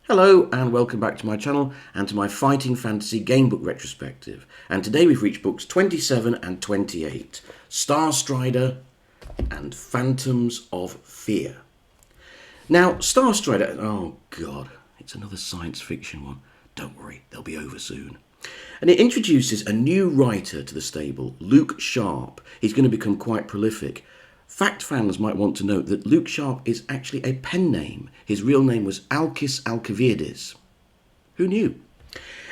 Hello and welcome back to my channel and to my Fighting Fantasy Gamebook Retrospective. And today we've reached books 27 and 28, Star Strider and Phantoms of Fear. Now, Star Strider, oh god, it's another science fiction one. Don't worry, they'll be over soon. And it introduces a new writer to the stable, Luke Sharp. He's going to become quite prolific. Fact fans might want to note that Luke Sharp is actually a pen name. His real name was Alkis Alcibiades. Who knew?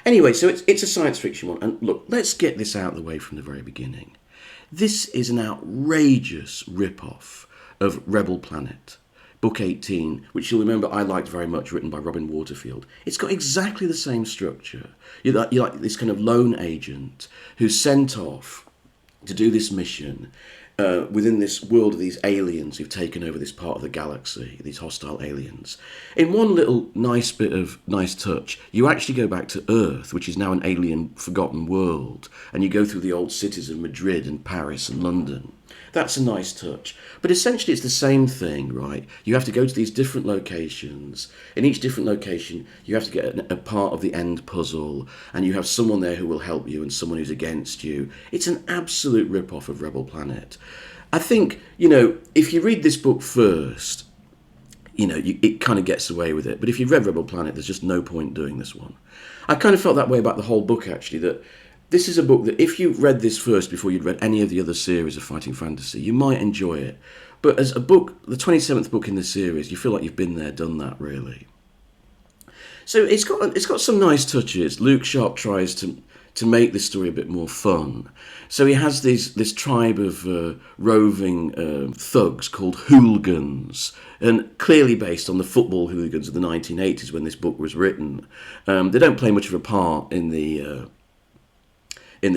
Anyway, so it's a science fiction one. And look, let's get this out of the way from the very beginning. This is an outrageous rip-off of Rebel Planet, Book 18, which you'll remember I liked very much, written by Robin Waterfield. It's got exactly the same structure. You're like this kind of lone agent who's sent off to do this mission within this world of these aliens who've taken over this part of the galaxy, these hostile aliens. In one little nice bit of nice touch, you actually go back to Earth, which is now an alien forgotten world, and you go through the old cities of Madrid and Paris and London. That's a nice touch. But essentially it's the same thing, right? You have to go to these different locations. In each different location, you have to get a part of the end puzzle, and you have someone there who will help you and someone who's against you. It's an absolute rip-off of Rebel Planet. I think, if you read this book first, it kind of gets away with it. But if you've read Rebel Planet, there's just no point doing this one. I kind of felt that way about the whole book, actually, that this is a book that if you read this first before you'd read any of the other series of Fighting Fantasy, you might enjoy it. But as a book, the 27th book in the series, you feel like you've been there, done that, really. So it's got some nice touches. Luke Sharp tries to make this story a bit more fun. So he has this tribe of roving thugs called hooligans, and clearly based on the football hooligans of the 1980s when this book was written. They don't play much of a part in the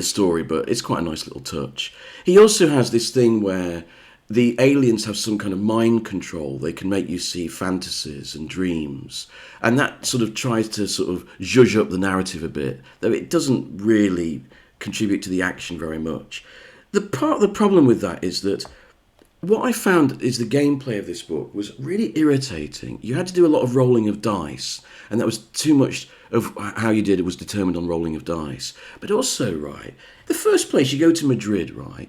story, but it's quite a nice little touch. He also has this thing where the aliens have some kind of mind control. They can make you see fantasies and dreams, and that sort of tries to sort of zhuzh up the narrative a bit, though it doesn't really contribute to the action very much. The problem with that is that what I found is the gameplay of this book was really irritating. You had to do a lot of rolling of dice, and that was too much of how you did it was determined on rolling of dice. But also, right, the first place you go to Madrid, right,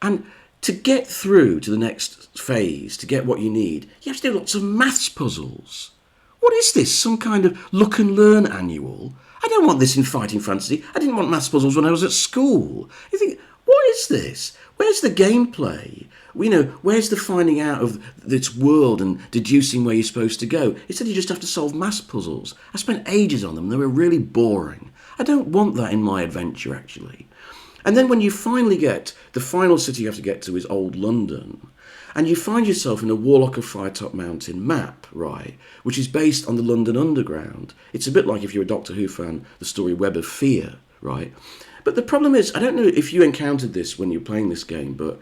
and to get through to the next phase, to get what you need, you have to do lots of maths puzzles. What is this, some kind of look and learn annual? I don't want this in Fighting Fantasy. I didn't want maths puzzles when I was at school. You think, what is this? Where's the gameplay? Where's the finding out of this world and deducing where you're supposed to go? Instead, you just have to solve maths puzzles. I spent ages on them. They were really boring. I don't want that in my adventure, actually. And then when you finally get, the final city you have to get to is Old London, and you find yourself in a Warlock of Firetop Mountain map, right, which is based on the London Underground. It's a bit like, if you're a Doctor Who fan, the story Web of Fear, right? But the problem is, I don't know if you encountered this when you were playing this game, but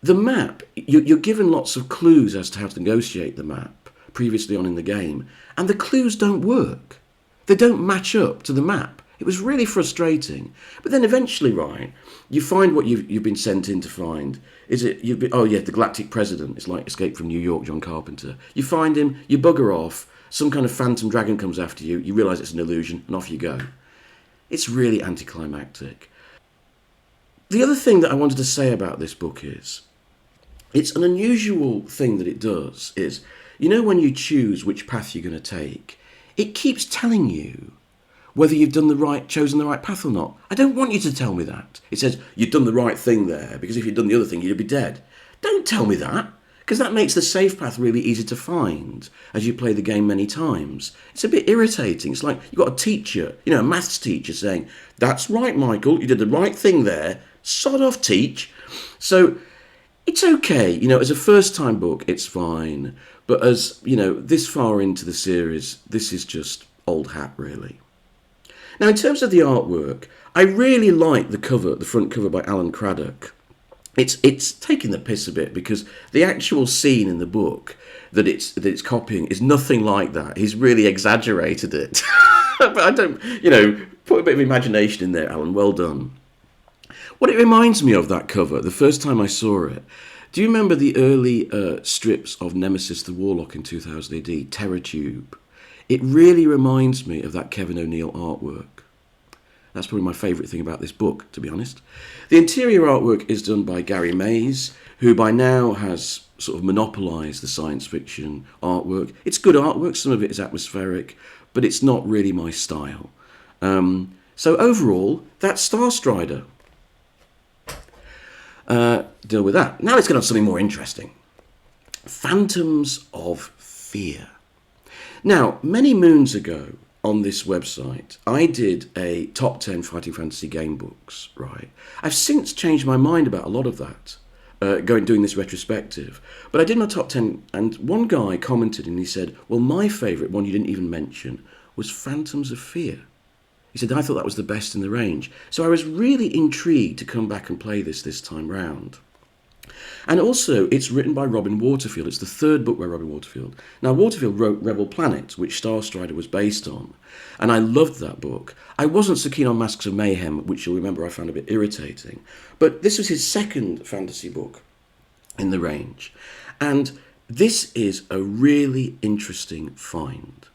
the map, you're given lots of clues as to how to negotiate the map previously on in the game, and the clues don't work. They don't match up to the map. It was really frustrating. But then eventually, right, you find what you've been sent in to find. The Galactic President. It's like Escape from New York, John Carpenter. You find him, you bugger off, some kind of phantom dragon comes after you, you realise it's an illusion, and off you go. It's really anticlimactic. The other thing that I wanted to say about this book is, it's an unusual thing that it does is, when you choose which path you're going to take, it keeps telling you whether you've chosen the right path or not. I don't want you to tell me that. It says, you've done the right thing there, because if you'd done the other thing, you'd be dead. Don't tell me that, because that makes the safe path really easy to find as you play the game many times. It's a bit irritating. It's like you've got a teacher, a maths teacher saying, that's right, Michael, you did the right thing there. Sod off, teach. So it's okay. As a first-time book, it's fine. But as, this far into the series, this is just old hat, really. Now, in terms of the artwork, I really like the front cover by Alan Craddock. It's taking the piss a bit, because the actual scene in the book that it's copying is nothing like that. He's really exaggerated it. But I don't, put a bit of imagination in there, Alan. Well done. What it reminds me of, that cover, the first time I saw it, do you remember the early strips of Nemesis the Warlock in 2000 AD, Terror Tube? It really reminds me of that Kevin O'Neill artwork. That's probably my favourite thing about this book, to be honest. The interior artwork is done by Gary Mays, who by now has sort of monopolised the science fiction artwork. It's good artwork, some of it is atmospheric, but it's not really my style. So overall, that's Starstrider. Deal with that. Now let's get on to something more interesting. Phantoms of Fear. Now, many moons ago on this website, I did a top 10 fighting fantasy game books, right? I've since changed my mind about a lot of that, doing this retrospective. But I did my top 10, and one guy commented and he said, well, my favourite one you didn't even mention was Phantoms of Fear. He said, I thought that was the best in the range. So I was really intrigued to come back and play this time round. And also, it's written by Robin Waterfield. It's the third book by Robin Waterfield. Now, Waterfield wrote Rebel Planet, which Starstrider was based on. And I loved that book. I wasn't so keen on Masks of Mayhem, which you'll remember I found a bit irritating. But this was his second fantasy book in the range. And this is a really interesting find.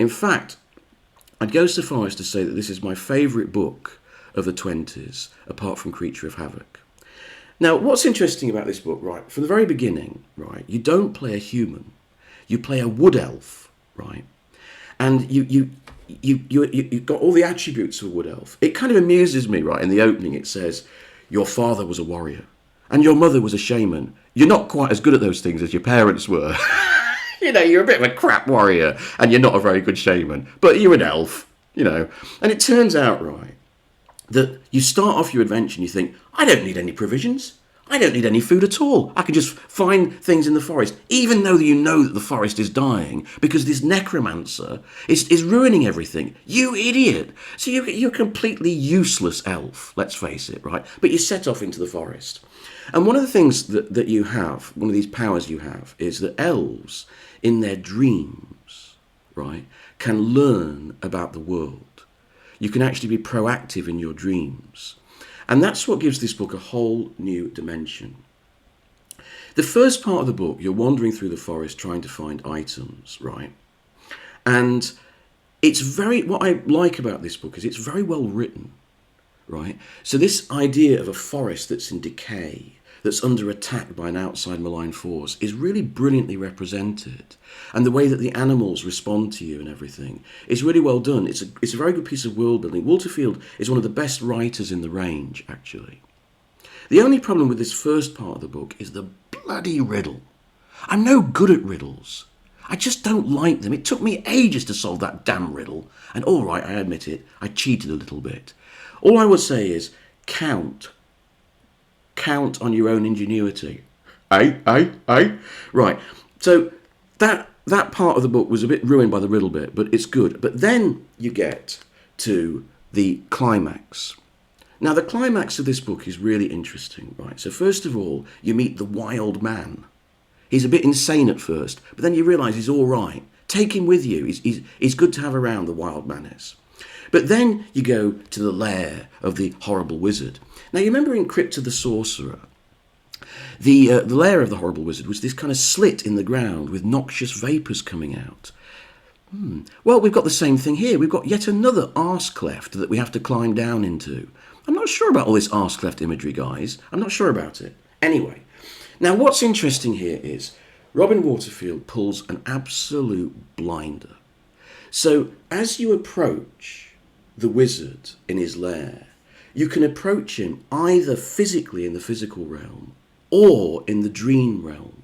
In fact, I'd go so far as to say that this is my favourite book of the 20s, apart from Creature of Havoc. Now, what's interesting about this book, right, from the very beginning, right, you don't play a human, you play a wood elf, right, and you've got all the attributes of a wood elf. It kind of amuses me, right, in the opening it says, your father was a warrior, and your mother was a shaman. You're not quite as good at those things as your parents were. You know, you're a bit of a crap warrior, and you're not a very good shaman, but you're an elf, you know. And it turns out, right, that you start off your adventure and you think, I don't need any provisions. I don't need any food at all. I can just find things in the forest, even though you know that the forest is dying because this necromancer is ruining everything. You idiot. So you're a completely useless elf, let's face it, right? But you set off into the forest. And one of the things that you have, one of these powers you have, is that elves, in their dreams, right, can learn about the world. You can actually be proactive in your dreams. And that's what gives this book a whole new dimension. The first part of the book, you're wandering through the forest trying to find items, right? And what I like about this book is it's very well written, right? So this idea of a forest that's in decay, that's under attack by an outside malign force, is really brilliantly represented. And the way that the animals respond to you and everything is really well done. It's a very good piece of world building. Waterfield is one of the best writers in the range, actually. The only problem with this first part of the book is the bloody riddle. I'm no good at riddles. I just don't like them. It took me ages to solve that damn riddle. And all right, I admit it, I cheated a little bit. All I would say is count. Count on your own ingenuity. Right. So that part of the book was a bit ruined by the riddle bit, but it's good. But then you get to the climax. Now, the climax of this book is really interesting, right? So first of all, you meet the wild man. He's a bit insane at first, but then you realise he's all right. Take him with you. He's good to have around, the wild man is. But then you go to the lair of the horrible wizard. Now, you remember in Crypt of the Sorcerer, the lair of the horrible wizard was this kind of slit in the ground with noxious vapours coming out. Well, we've got the same thing here. We've got yet another arse cleft that we have to climb down into. I'm not sure about all this arse cleft imagery, guys. I'm not sure about it. Anyway, now what's interesting here is Robin Waterfield pulls an absolute blinder. So as you approach the wizard in his lair, you can approach him either physically in the physical realm or in the dream realm.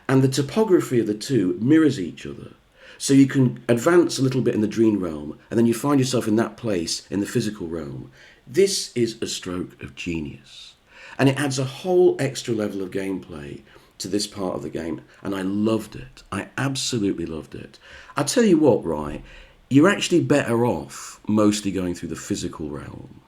And the topography of the two mirrors each other. So you can advance a little bit in the dream realm and then you find yourself in that place in the physical realm. This is a stroke of genius. And it adds a whole extra level of gameplay to this part of the game. And I loved it. I absolutely loved it. I'll tell you what, right? You're actually better off mostly going through the physical realm.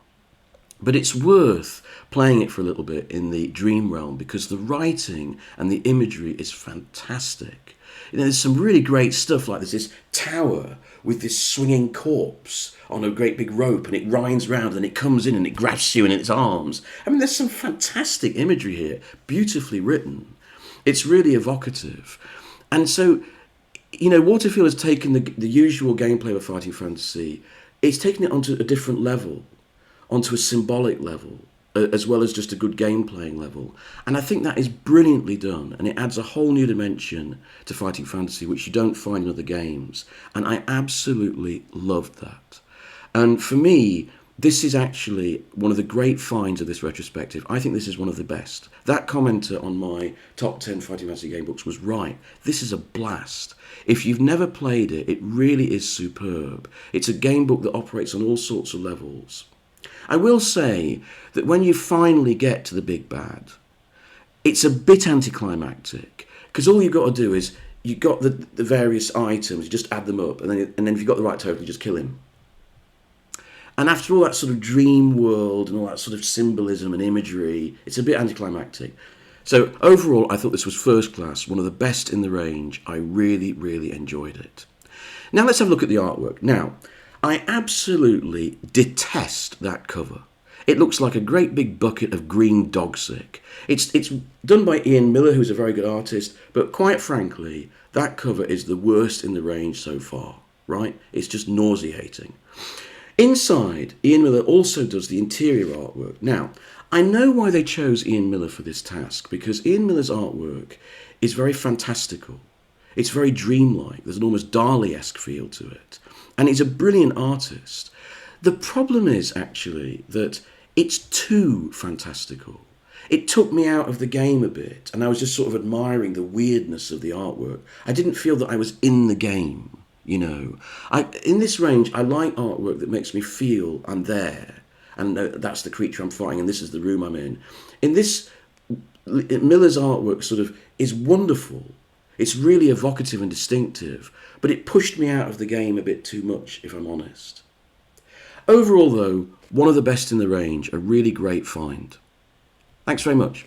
But it's worth playing it for a little bit in the dream realm because the writing and the imagery is fantastic. You know, there's some really great stuff, like there's this tower with this swinging corpse on a great big rope and it winds round and it comes in and it grabs you in its arms. I mean, there's some fantastic imagery here, beautifully written. It's really evocative. And so you know, Waterfield has taken the usual gameplay of fighting fantasy, it's taken it onto a different level, onto a symbolic level, as well as just a good game playing level. And I think that is brilliantly done, and it adds a whole new dimension to fighting fantasy, which you don't find in other games. And I absolutely loved that. And for me, this is actually one of the great finds of this retrospective. I think this is one of the best. That commenter on my top 10 fighting fantasy game books was right. This is a blast. If you've never played it, it really is superb. It's a game book that operates on all sorts of levels. I will say that when you finally get to the big bad, it's a bit anticlimactic, because all you've got to do is you've got the various items, you just add them up, and then if you've got the right total, you just kill him. And after all that sort of dream world and all that sort of symbolism and imagery, it's a bit anticlimactic. So overall, I thought this was first class, one of the best in the range. I really, really enjoyed it. Now let's have a look at the artwork. Now, I absolutely detest that cover. It looks like a great big bucket of green dog sick. It's done by Ian Miller, who's a very good artist, but quite frankly, that cover is the worst in the range so far, right? It's just nauseating. Inside, Ian Miller also does the interior artwork. Now, I know why they chose Ian Miller for this task, because Ian Miller's artwork is very fantastical. It's very dreamlike. There's an almost Dali-esque feel to it. And he's a brilliant artist. The problem is, actually, that it's too fantastical. It took me out of the game a bit, and I was just sort of admiring the weirdness of the artwork. I didn't feel that I was in the game, you know. In this range, I like artwork that makes me feel I'm there, and that's the creature I'm fighting, and this is the room I'm in. In this, Miller's artwork sort of is wonderful. It's really evocative and distinctive, but it pushed me out of the game a bit too much, if I'm honest. Overall, though, one of the best in the range, a really great find. Thanks very much.